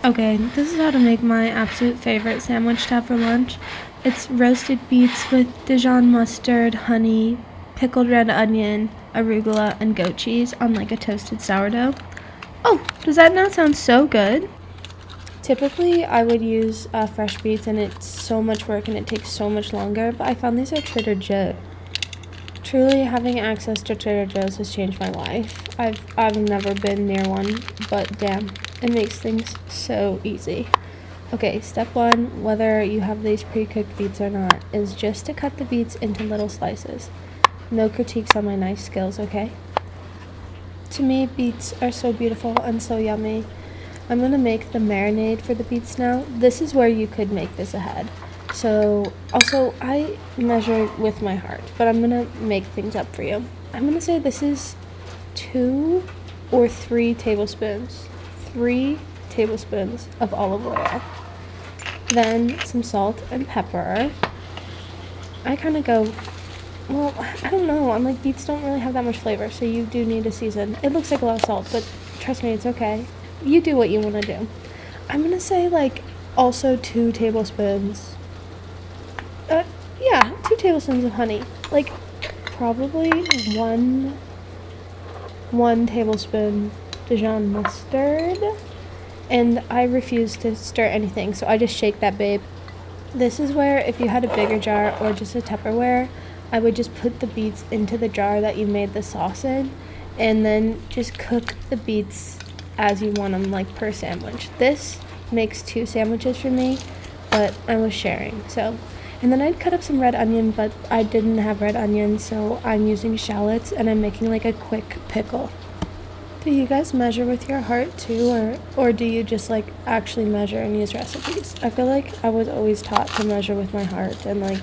Okay, this is how to make my absolute favorite sandwich to have for lunch. It's roasted beets with Dijon mustard, honey, pickled red onion, arugula, and goat cheese on like a toasted sourdough. Oh, does that not sound so good? Typically, I would use fresh beets, and it's so much work and it takes so much longer, but I found these at Trader Joe's. Truly, having access to Trader Joe's has changed my life. I've never been near one, but damn, it makes things so easy. Okay, step one, whether you have these pre-cooked beets or not, is just to cut the beets into little slices. No critiques on my knife skills, okay? To me, beets are so beautiful and so yummy. I'm gonna make the marinade for the beets now. This is where you could make this ahead. So, also, I measure with my heart, but I'm gonna make things up for you. I'm gonna say this is 2 or 3 tablespoons. 3 tablespoons of olive oil. Then some salt and pepper. I kind of go, well, I don't know. I'm like, beets don't really have that much flavor, so you do need to season. It looks like a lot of salt, but trust me, it's okay. You do what you want to do. I'm gonna say like also 2 tablespoons. 2 tablespoons of honey. Like probably one tablespoon Dijon mustard. And I refuse to stir anything, so I just shake that babe. This is where if you had a bigger jar or just a Tupperware, I would just put the beets into the jar that you made the sauce in, and then just cook the beets as you want them, like per sandwich. This makes 2 sandwiches for me, but I was sharing, so. And then I'd cut up some red onion, but I didn't have red onion, so I'm using shallots, and I'm making like a quick pickle. Do you guys measure with your heart too, or do you just like actually measure and use recipes? I feel like I was always taught to measure with my heart, and like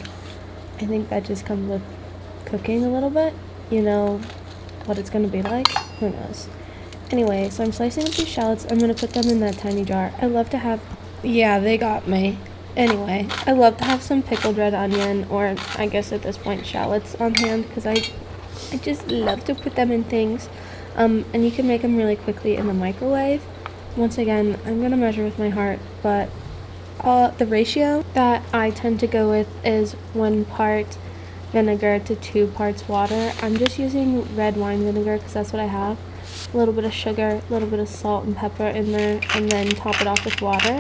I think that just comes with cooking a little bit. You know what it's gonna be like? Who knows? Anyway, so I'm slicing up these shallots. I'm gonna put them in that tiny jar. I love to have, yeah, they got me. Anyway, I love to have some pickled red onion, or I guess at this point shallots on hand, because I just love to put them in things. And you can make them really quickly in the microwave. Once again, I'm going to measure with my heart, but the ratio that I tend to go with is 1 part vinegar to 2 parts water. I'm just using red wine vinegar because that's what I have. A little bit of sugar, a little bit of salt and pepper in there, and then top it off with water.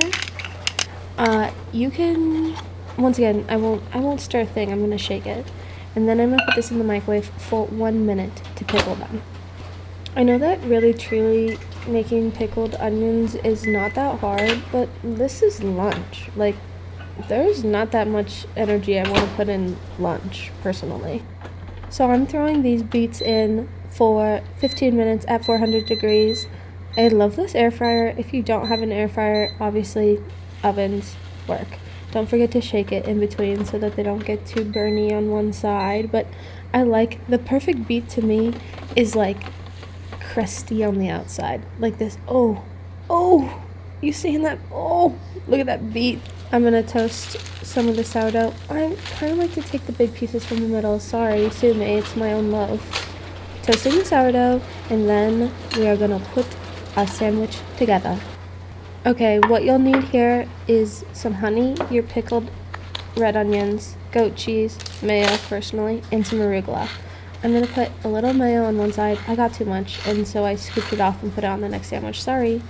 You can, once again, I won't stir a thing. I'm going to shake it. And then I'm going to put this in the microwave for 1 minute to pickle them. I know that really truly making pickled onions is not that hard, but this is lunch. Like, there's not that much energy I want to put in lunch, personally. So I'm throwing these beets in for 15 minutes at 400 degrees. I love this air fryer. If you don't have an air fryer, obviously ovens work. Don't forget to shake it in between so that they don't get too burny on one side. But I like, the perfect beet to me is like crusty on the outside, like this. Oh, you seeing that? Oh, look at that beet. I'm gonna toast some of the sourdough. I kind of like to take the big pieces from the middle. Sorry, sue me, it's my own loaf. Toasting the sourdough, and then we are gonna put a sandwich together. Okay, what you'll need here is some honey, your pickled red onions, goat cheese, mayo personally, and some arugula. I'm going to put a little mayo on one side. I got too much, and so I scooped it off and put it on the next sandwich. Sorry.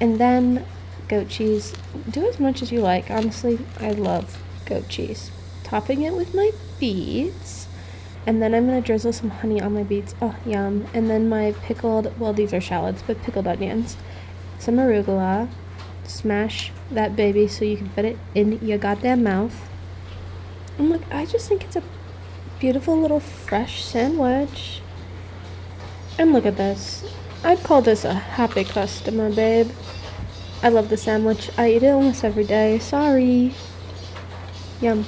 And then goat cheese. Do as much as you like. Honestly, I love goat cheese. Topping it with my beets. And then I'm going to drizzle some honey on my beets. Oh, yum. And then my pickled, well, these are shallots, but pickled onions. Some arugula. Smash that baby so you can fit it in your goddamn mouth. And look, I just think it's a beautiful little fresh sandwich. And look at this. I'd call this a happy customer, babe. I love the sandwich. I eat it almost every day. Sorry. Yum.